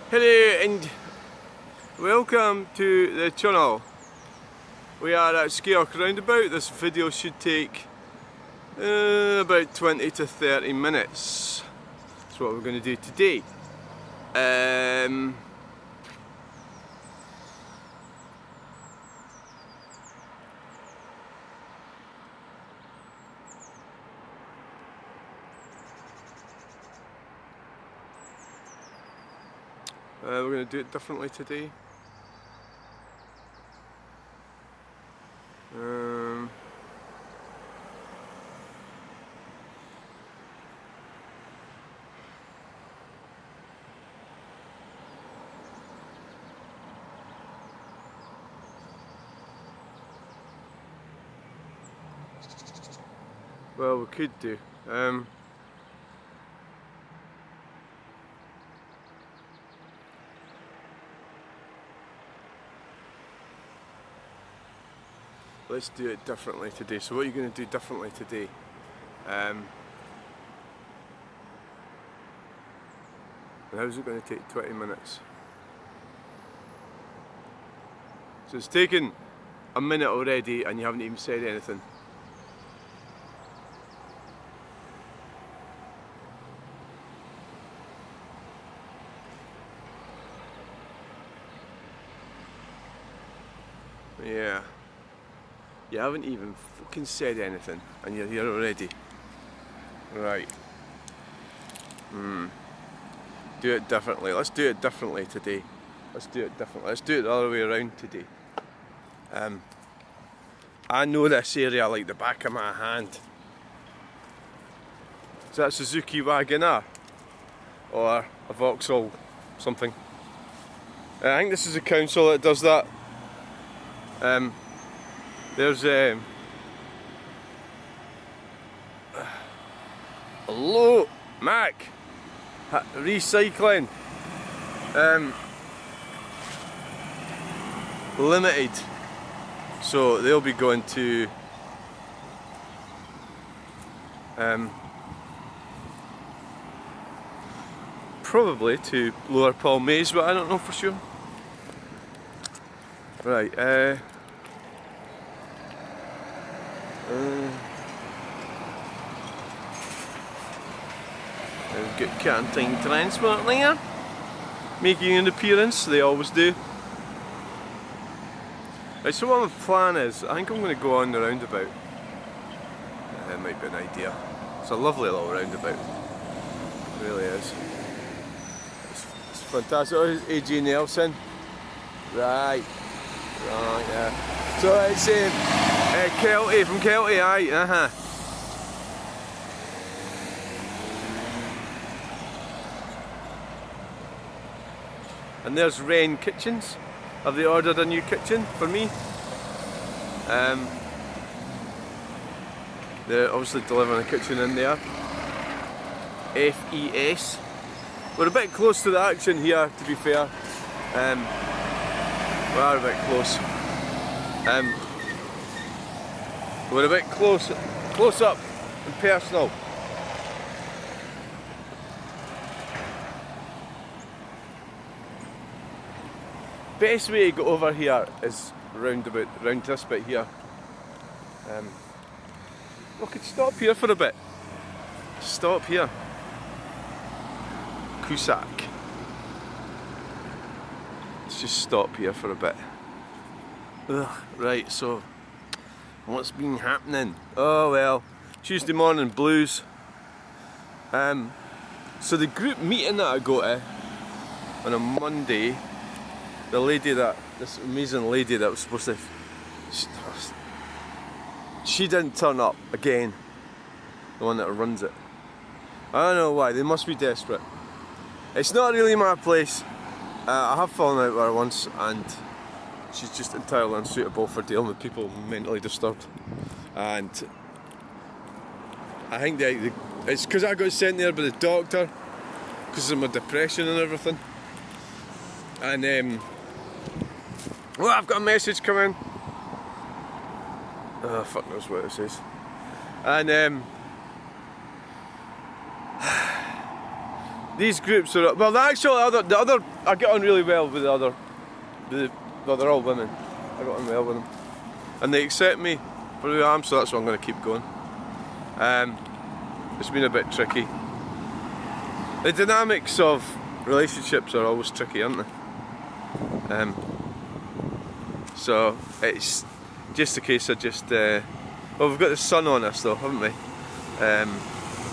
Hello and welcome to the channel. We are at Skeoch Roundabout. This video should take about 20 to 30 minutes. That's what we're going to do today. We're going to do it differently today. Well, we could do. Let's do it differently today. So what are you going to do differently today? And how's it going to take 20 minutes? So it's taken a minute already and you haven't even said anything. Yeah. You haven't even fucking said anything and you're here already. Right. Do it differently. Let's do it differently today. Let's do it differently. Let's do it the other way around today. I know this area like the back of my hand. Is that a Suzuki Wagoner? Or a Vauxhall something? I think this is the council that does that. There's hello, Mac. Recycling Limited. So they'll be going to probably to Lower Palmaise, but I don't know for sure. Right. We've got canteen transport there, making an appearance. They always do. Right, so what my plan is, I think I'm going to go on the roundabout. That might be an idea. It's a lovely little roundabout. It really is. It's fantastic. Oh, AJ Nelson. Right, yeah. So it's Kelty, from Kelty, aye, And there's Wren Kitchens. Have they ordered a new kitchen for me? They're obviously delivering a kitchen in there. FES. We're a bit close to the action here, to be fair. We are a bit close. We're a bit close up and personal. Best way to go over here is round this bit here. We could stop here for a bit. Stop here. Cusack. Let's just stop here for a bit. Right, so what's been happening? Oh well, Tuesday morning blues. So the group meeting that I go to on a Monday, this amazing lady that was supposed to, she didn't turn up again. The one that runs it. I don't know why, they must be desperate. It's not really my place. I have fallen out with her once and she's just entirely unsuitable for dealing with people mentally disturbed. And I think it's because I got sent there by the doctor because of my depression and everything. And well, I've got a message coming. Oh, fuck knows what this is. And these groups are, well, the other, I get on really well with well, they're all women. I got on well with them, and they accept me for who I am, so that's why I'm going to keep going. It's been a bit tricky. The dynamics of relationships are always tricky, aren't they? So it's just a case of just, well, we've got the sun on us though, haven't we?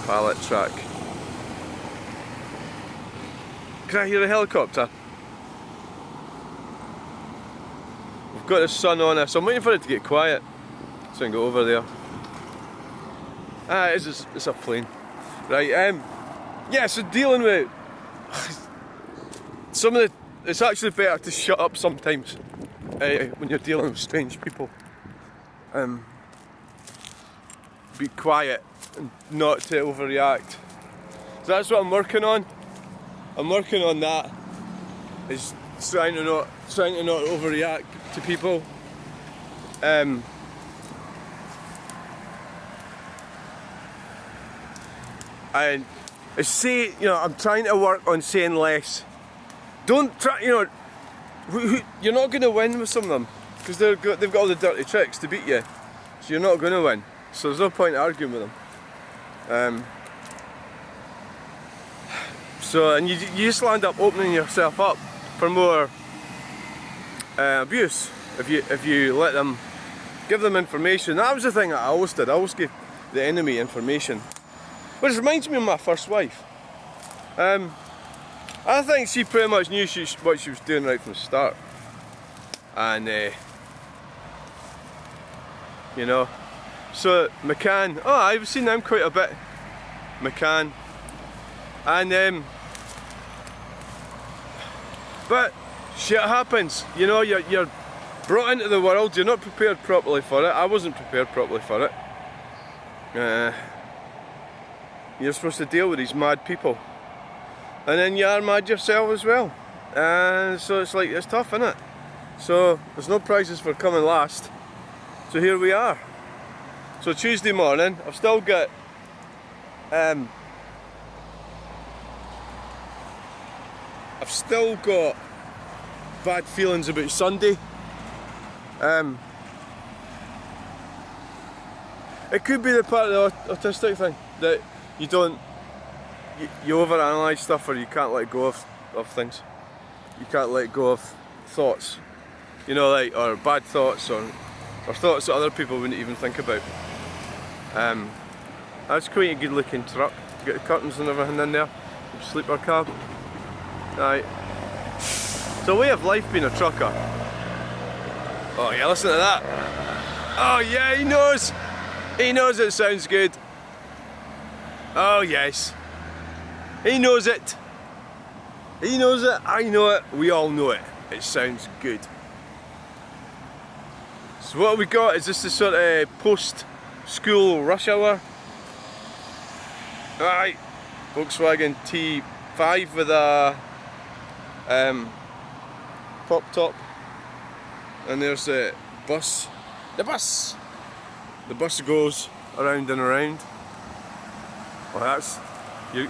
Pallet track. Can I hear a helicopter? We've got the sun on us. I'm waiting for it to get quiet so I can go over there. Ah, it's a plane. Right, yeah, so dealing with some of the, it's actually better to shut up sometimes when you're dealing with strange people. Be quiet and not to overreact. So that's what I'm working on. I'm working on that. Is trying to not overreact to people. And I'm trying to work on saying less. Don't try, you're not going to win with some of them because they've got all the dirty tricks to beat you. So you're not going to win. So there's no point arguing with them. And you just land up opening yourself up for more abuse if you let them, give them information. That was the thing that I always did. I always gave the enemy information. Which reminds me of my first wife. I think she pretty much knew what she was doing right from the start. And so McCann, I've seen them quite a bit. McCann. And but shit happens, you're brought into the world, you're not prepared properly for it. I wasn't prepared properly for it. You're supposed to deal with these mad people, and then you are mad yourself as well, and so it's tough, isn't it? So there's no prizes for coming last, so here we are. So Tuesday morning, I've still got bad feelings about Sunday. It could be the part of the autistic thing that you overanalyze stuff, or you can't let go of things. You can't let go of thoughts, or bad thoughts, or thoughts that other people wouldn't even think about. That's quite a good looking truck. Got the curtains and everything in there. Sleeper cab. Right. It's a way of life being a trucker. Oh yeah, listen to that. Oh yeah, he knows. He knows it sounds good. Oh yes. He knows it. He knows it. I know it. We all know it. It sounds good. So what we got is this sort of post-school rush hour. Right. Volkswagen T5 with a pop top, and there's the bus. The bus goes around and around. Well, that's you.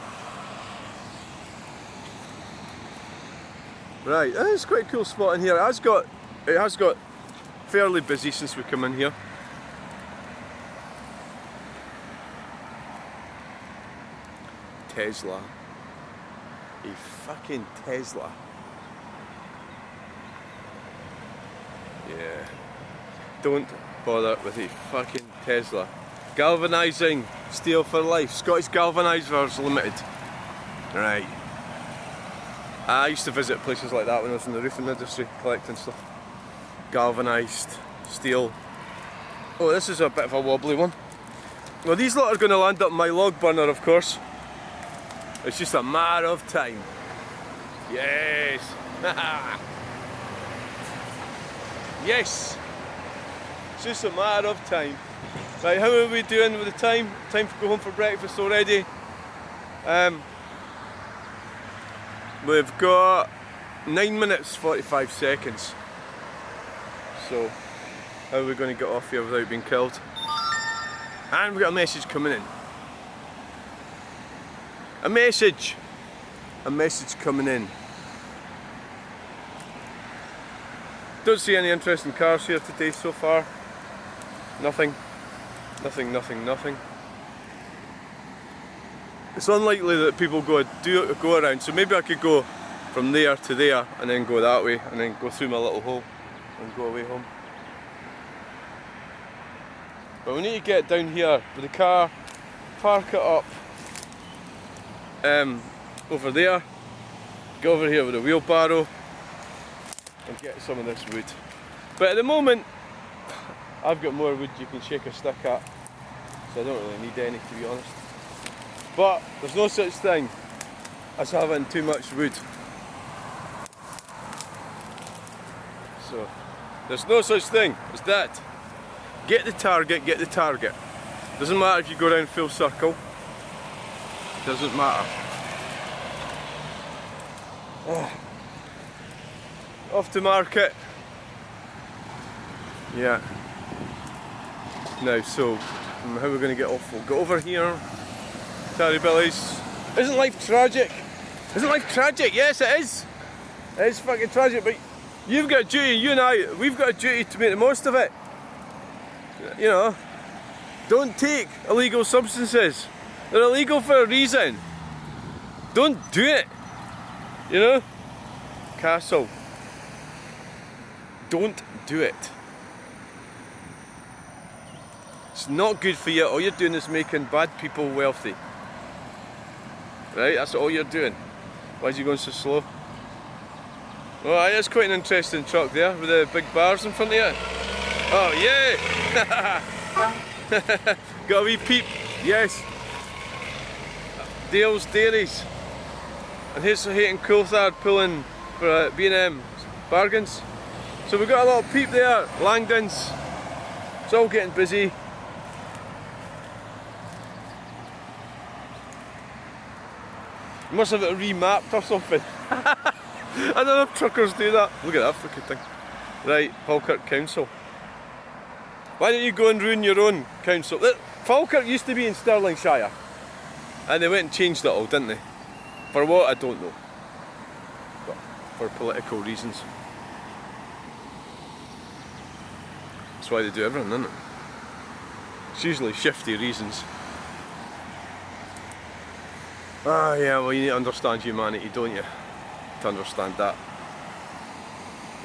Right, it's quite a cool spot in here. It has got fairly busy since we come in here. Tesla. A fucking Tesla. Yeah. Don't bother with a fucking Tesla. Galvanising steel for life. Scottish Galvanisers Limited. Right. I used to visit places like that when I was in the roofing industry, collecting stuff. Galvanised steel. Oh, this is a bit of a wobbly one. Well, these lot are going to land up my log burner, of course. It's just a matter of time. Yes! Yes! It's just a matter of time. Right, how are we doing with the time? Time to go home for breakfast already. We've got 9 minutes 45 seconds. So, how are we going to get off here without being killed? And we've got a message coming in. A message! a message coming in. Don't see any interesting cars here today so far. Nothing. Nothing, nothing, nothing. It's unlikely that people go around, so maybe I could go from there to there and then go that way and then go through my little hole and go away home. But we need to get down here with the car, park it up over there, get over here with a wheelbarrow and get some of this wood. But at the moment I've got more wood you can shake a stick at, so I don't really need any, to be honest. But there's no such thing as having too much wood. So there's no such thing as that. Get the target, get the target. Doesn't matter if you go around full circle. Doesn't matter. Off to market. Yeah. Now, so how are we going to get off? We'll go over here. Tarry Billies. Isn't life tragic? Isn't life tragic? Yes, it is. It is fucking tragic, but you've got a duty, you and I, we've got a duty to make the most of it. You know, don't take illegal substances. They're illegal for a reason. Don't do it. You know? Castle. Don't do it. It's not good for you. All you're doing is making bad people wealthy. Right? That's all you're doing. Why is you going so slow? Oh, it's quite an interesting truck there with the big bars in front of you. Oh, yeah! Got a wee peep. Yes. Dale's Dairies. And here's Hayton Coulthard pulling for B&M bargains. So we've got a little peep there. Langdon's. It's all getting busy. Must have it remapped or something. I don't know if truckers do that. Look at that fucking thing. Right, Falkirk Council. Why don't you go and ruin your own council? Falkirk used to be in Stirling Shire. And they went and changed it all, didn't they? For what, I don't know. But for political reasons. That's why they do everything, isn't it? It's usually shifty reasons. Ah, yeah, well, you need to understand humanity, don't you? To understand that.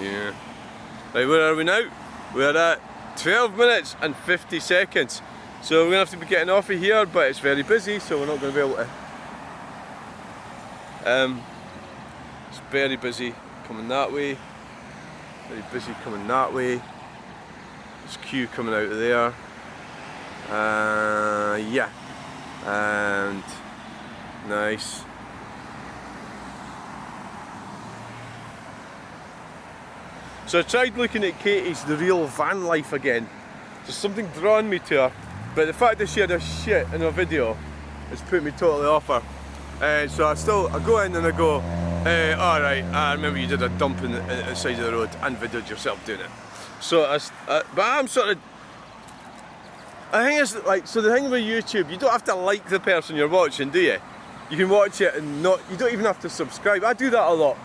Yeah. Right, where are we now? We're at 12 minutes and 50 seconds. So we're going to have to be getting off of here, but it's very busy, so we're not going to be able to. It's very busy coming that way. Very busy coming that way. There's queue coming out of there. Yeah. And nice. So I tried looking at Katie's The Real Van Life again. There's something drawing me to her, but the fact that she had a shit in her video has put me totally off her. So I go in and I go, alright, I remember you did a dump in the side of the road and videoed yourself doing it. So but I'm sort of, I think it's like, so the thing with YouTube, you don't have to like the person you're watching, do you? You can watch it and you don't even have to subscribe. I do that a lot.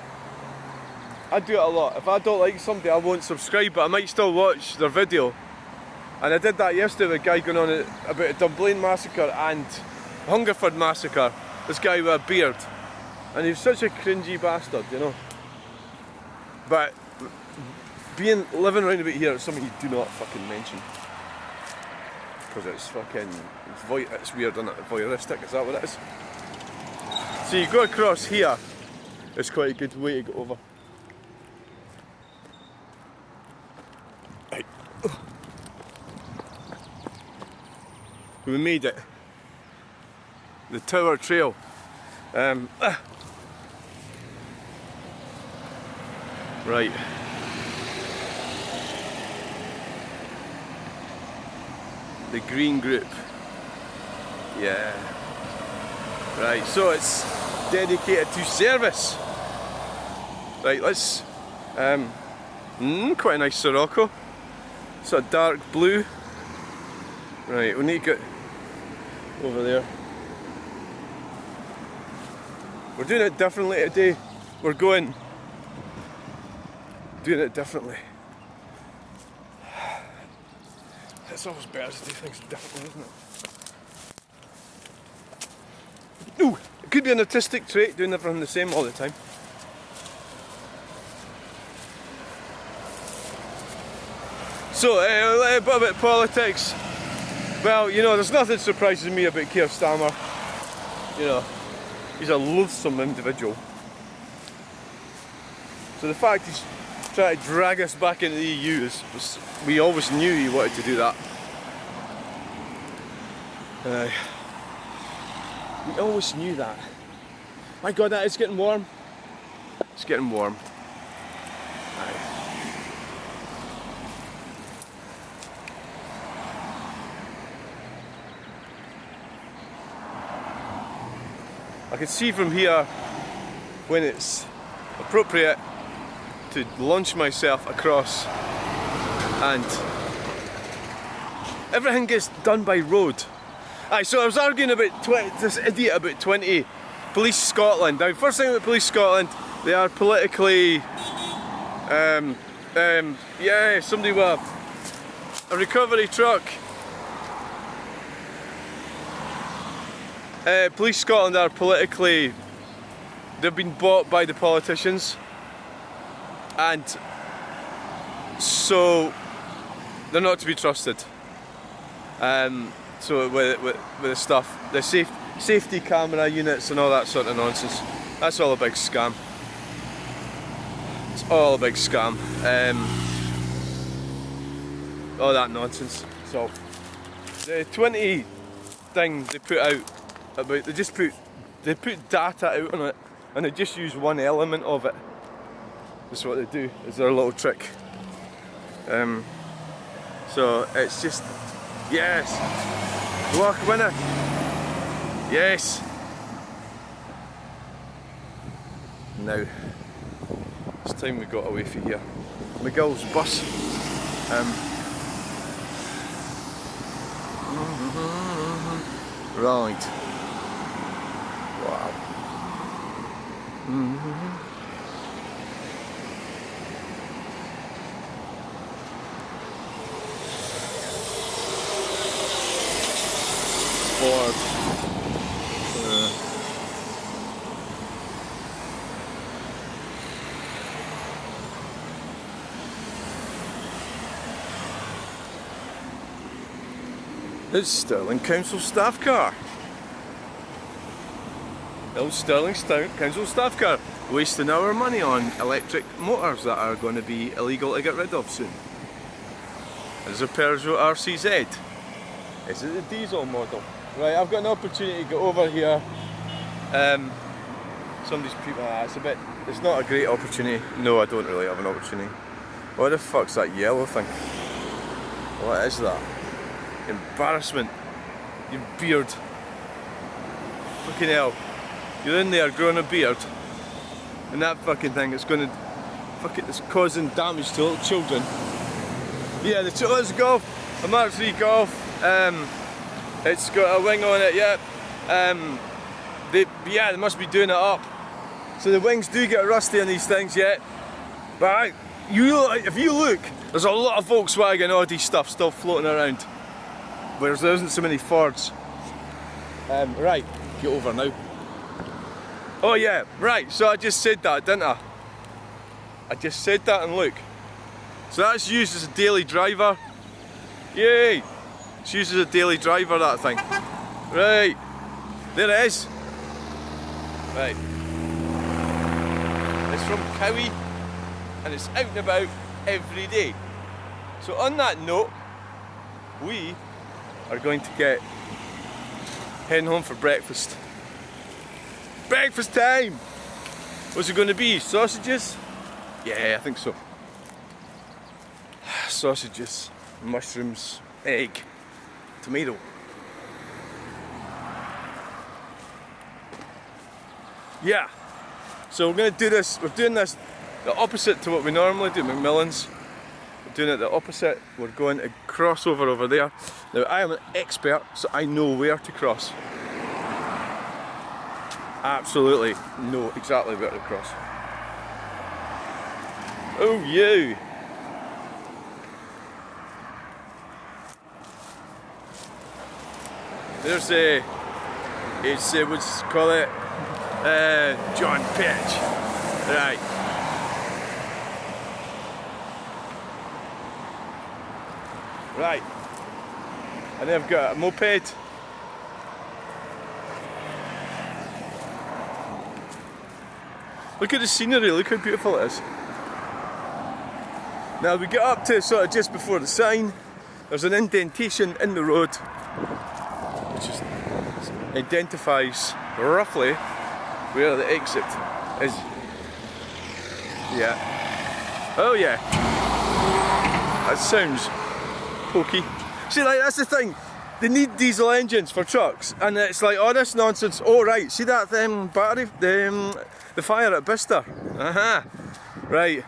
I do it a lot. If I don't like somebody, I won't subscribe, but I might still watch their video. And I did that yesterday with a guy going on about a Dunblane massacre and Hungerford massacre. This guy with a beard. And he's such a cringy bastard, you know. But living around about here is something you do not fucking mention. Because it's fucking, it's weird, isn't it? Voyeuristic, is that what it is? So you go across here, it's quite a good way to go over. Right. We made it. The Tower Trail. Right. The green group. Yeah. Right, so it's dedicated to service. Right, let's quite a nice Sirocco. It's a dark blue. Right, we need to get over there. We're doing it differently today. We're doing it differently. It's always better to do things differently, isn't it? Ooh, it could be an artistic trait, doing everything the same all the time. So, a bit about politics. Well, you know, there's nothing surprises me about Keir Starmer. You know, he's a loathsome individual. So the fact he's trying to drag us back into the EU we always knew he wanted to do that. We always knew that. My God, that is getting warm. It's getting warm. Aye. I can see from here when it's appropriate to launch myself across, and everything gets done by road. Aye, so I was arguing about this idiot about 20 Police Scotland. Now, first thing about Police Scotland, they are politically, yeah, somebody with a recovery truck. Police Scotland are politically, they've been bought by the politicians, and so they're not to be trusted. So with the stuff, the safety camera units and all that sort of nonsense, that's all a big scam. It's all a big scam. All that nonsense. So the 20 thing they put out about, they put data out on it, and they just use one element of it. That's what they do, is their little trick. So it's just, yes, luck winner, yes. Now it's time we got away from here. McGill's bus. Right. Wow. Ford. It's Stirling Council staff car. Old Stirling Council staff car, wasting our money on electric motors that are going to be illegal to get rid of soon. There's a Peugeot RCZ. Is it the diesel model? Right, I've got an opportunity to go over here. Some of these people, it's not a great opportunity. No, I don't really have an opportunity. What the fuck's that yellow thing? What is that? Embarrassment. Your beard. Fucking hell. You're in there growing a beard, and that fucking thing is going to it's causing damage to little children. Yeah, it's a Golf, a Mark III Golf. It's got a wing on it. Yeah. They must be doing it up. So the wings do get rusty on these things yet. But if you look, there's a lot of Volkswagen Audi stuff still floating around, whereas there isn't so many Fords. Right, get over now. Oh yeah, right, so I just said that, didn't I? I just said that, and look. So that's used as a daily driver. Yay! It's used as a daily driver, that thing. Right, there it is. Right. It's from Cowie, and it's out and about every day. So on that note, we are going to get heading home for breakfast. Breakfast time! What's it going to be? Sausages? Yeah, I think so. Sausages, mushrooms, egg, tomato. Yeah. So we're going to do this. We're doing this the opposite to what we normally do, Macmillan's. We're doing it the opposite. We're going to cross over there. Now I am an expert, so I know where to cross. absolutely know exactly where to cross. Oh yeah! There's it's what's call it, John Pitch, right? Right, and then I've got a moped. Look at the scenery, look how beautiful it is. Now we get up to sort of just before the sign, there's an indentation in the road which just identifies roughly where the exit is. Yeah. Oh yeah. That sounds pokey. See, like, that's the thing. They need diesel engines for trucks, and it's like, oh, this nonsense. Oh right, see that battery, the fire at Bicester. Right.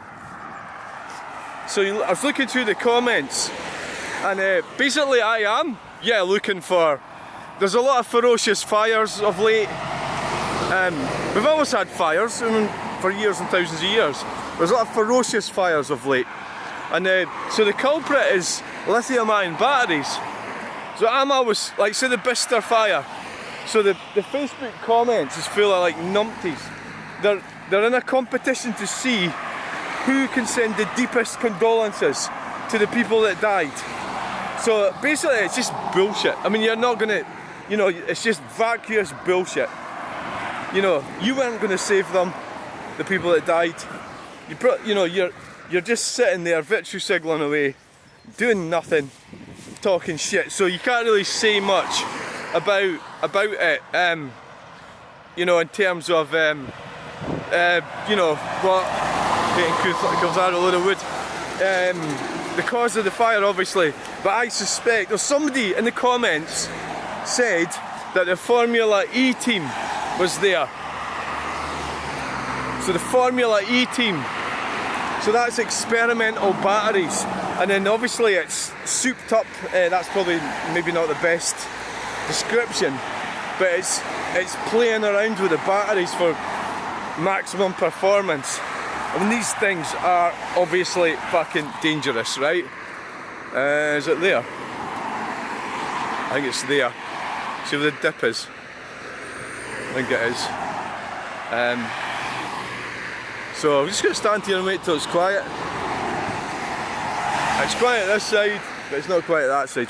So I was looking through the comments, and basically I am, looking for. There's a lot of ferocious fires of late. We've always had fires for years and thousands of years. There's a lot of ferocious fires of late, and so the culprit is lithium-ion batteries. So I'm always like, say the Bicester fire. So the Facebook comments is full of like numpties. They're in a competition to see who can send the deepest condolences to the people that died. So basically it's just bullshit. I mean, you're not gonna, it's just vacuous bullshit. You weren't gonna save them, the people that died. You're just sitting there virtue signaling away, doing nothing, talking shit. So you can't really say much about it. In terms of what comes out of a load of wood. The cause of the fire, obviously, but I suspect there's somebody in the comments said that the Formula E team was there. So the Formula E team. So that's experimental batteries, and then obviously it's souped up. That's probably maybe not the best description, but it's playing around with the batteries for maximum performance. I mean, these things are obviously fucking dangerous, right? Is it there? I think it's there. See where the dip is? I think it is. So I'm just going to stand here and wait till it's quiet. It's quiet this side, but it's not quiet that side.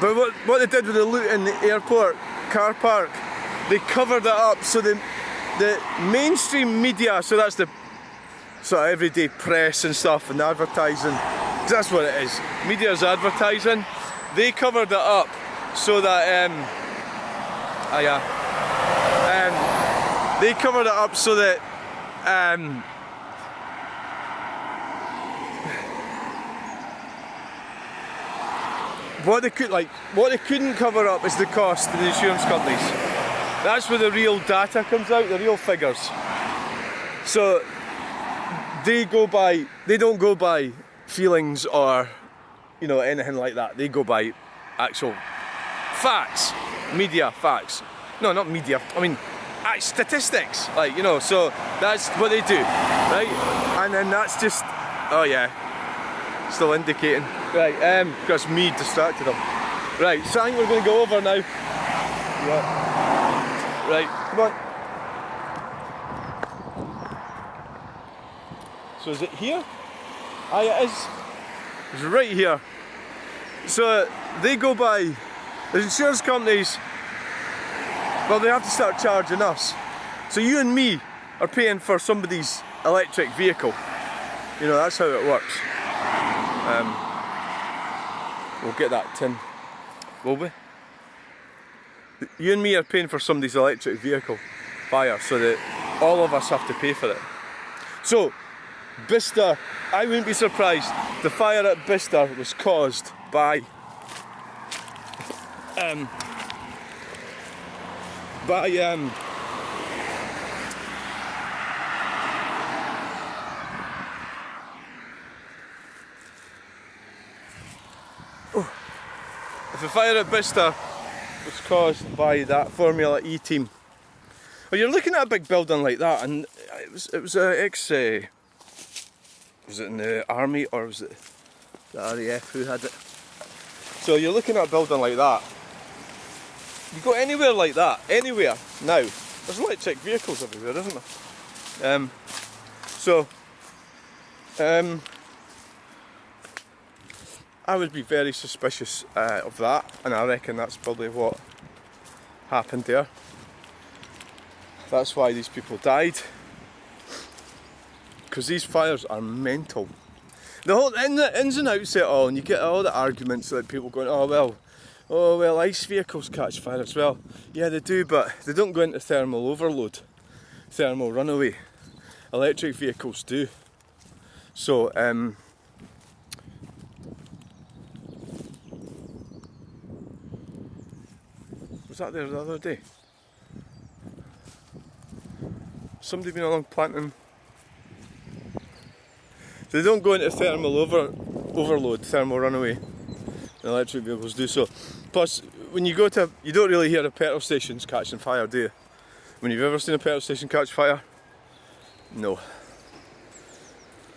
But what they did with the loot in the airport car park, they covered it up so the mainstream media, so that's the sort of everyday press and stuff and advertising, because that's what it is. Media's advertising. They covered it up so that they covered it up so that what they couldn't cover up is the cost to the insurance companies. That's where the real data comes out, the real figures. So they don't go by feelings or anything like that. They go by actual facts, media facts. No, not media. I mean, statistics. So that's what they do, right? And then that's just, oh yeah, still indicating. Right, because me distracted them. Right, so I think we're going to go over now. Yeah. Right, come on. So is it here? Aye, it is. It's right here. So they go by, the insurance companies, well, they have to start charging us. So you and me are paying for somebody's electric vehicle. That's how it works. We'll get that tin, will we? You and me are paying for somebody's electric vehicle fire, so that all of us have to pay for it. So, Bicester, I wouldn't be surprised. The fire at Bicester was caused by if the fire at Bicester was caused by that Formula E team. Well, you're looking at a big building like that, and it was was it in the army or was it the RAF who had it? So you're looking at a building like that. You go anywhere like that, anywhere now, there's electric vehicles everywhere, isn't there? I would be very suspicious of that, and I reckon that's probably what happened there. That's why these people died, because these fires are mental. The whole ins and outs of it all, and you get all the arguments like people going, oh well, ice vehicles catch fire as well. Yeah, they do, but they don't go into thermal overload, thermal runaway. Electric vehicles do. So, was that there the other day? Somebody been along planting. They don't go into thermal overload, thermal runaway. Electric vehicles do so. Plus, when you go to, you don't really hear the petrol stations catching fire, do you? When you've ever seen a petrol station catch fire? No.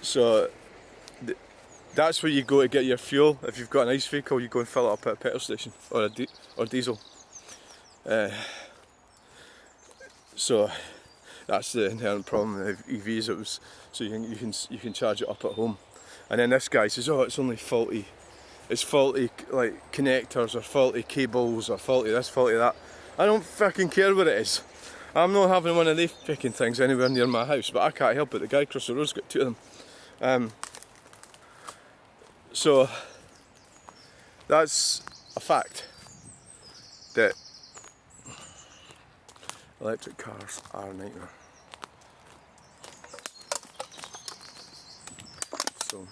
So, that's where you go to get your fuel. If you've got an ice vehicle, you go and fill it up at a petrol station or or diesel. So that's the inherent problem with EVs. It was so you can charge it up at home, and then this guy says, "Oh, it's only faulty. It's faulty like connectors or faulty cables or faulty this, faulty that." I don't fucking care what it is. I'm not having one of these fucking things anywhere near my house, but I can't help it. The guy across the road's got two of them. So that's a fact that electric cars are a nightmare. So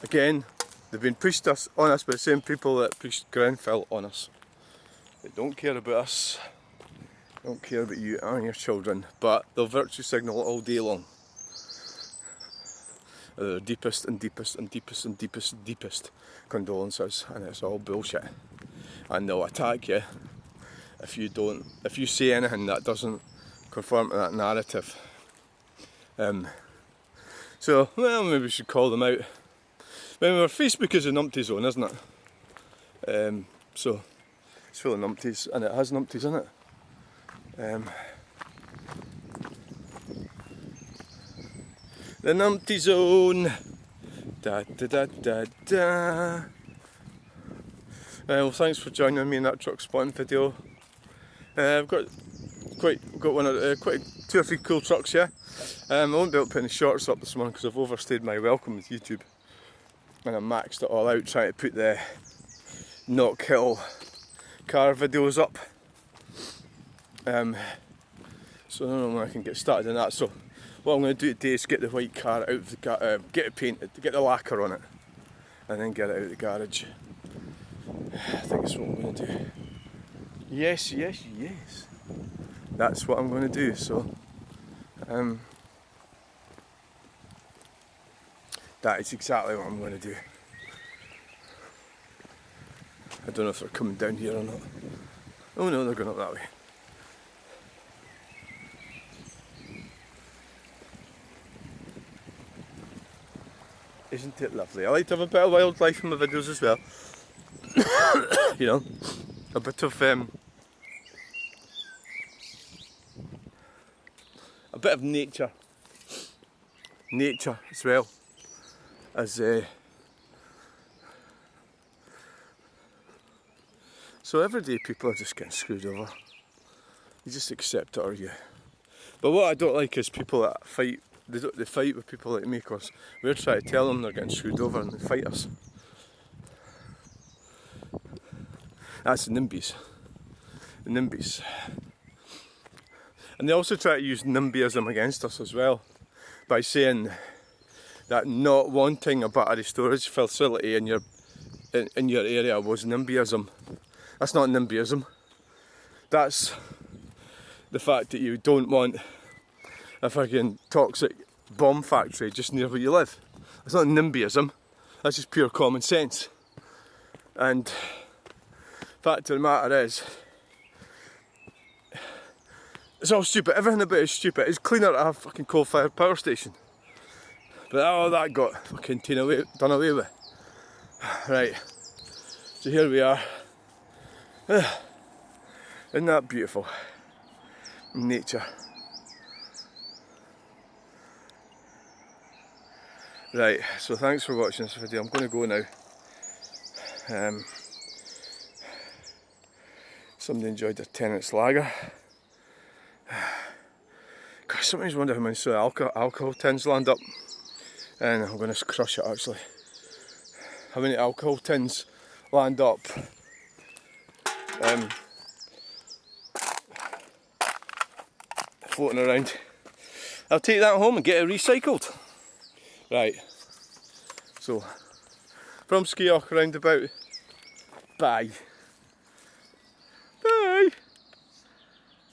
again, they've been pushed on us by the same people that pushed Grenfell on us. They don't care about us, don't care about you and your children, but they'll virtue signal all day long. The deepest and deepest and deepest and deepest and deepest condolences, and it's all bullshit. And they'll attack you if you say anything that doesn't conform to that narrative. So, well, maybe we should call them out. Remember, Facebook is a numpty zone, isn't it? So, it's full of numpties, and it has numpties in it. The numpty zone. Da da da da da. Well, thanks for joining me in that truck spotting video. I've got quite two or three cool trucks here. I won't be able to put any shorts up this morning because I've overstayed my welcome with YouTube, and I maxed it all out trying to put the not kill car videos up. So I don't know when I can get started on that. So what I'm going to do today is get the white car out of the get it painted, get the lacquer on it, and then get it out of the garage. I think that's what I'm going to do. Yes. That's what I'm going to do. So, that is exactly what I'm going to do. I don't know if they're coming down here or not. Oh no, they're going up that way. Isn't it lovely? I like to have a bit of wildlife in my videos as well. You know, a bit of nature as well as so everyday people are just getting screwed over. You just accept it, or you. But what I don't like is people that fight. They fight with people like me because we're trying to tell them they're getting screwed over and they fight us. That's the NIMBYs. The NIMBYs. And they also try to use NIMBYism against us as well by saying that not wanting a battery storage facility in your area was NIMBYism. That's not NIMBYism. That's the fact that you don't want a fucking toxic bomb factory just near where you live. That's not NIMBYism. That's just pure common sense. And Fact of the matter is, it's all stupid. Everything about it is stupid. It's cleaner at a fucking coal-fired power station. But all that got fucking done away with. Right, so here we are. Isn't that beautiful? Nature. Right, so thanks for watching this video. I'm going to go now. Somebody enjoyed their 10-ounce lager. Gosh, somebody's wondering how many sort of alcohol tins land up. And I'm going to crush it actually. How many alcohol tins land up floating around. I'll take that home and get it recycled. Right, so from Skeoch Roundabout, bye.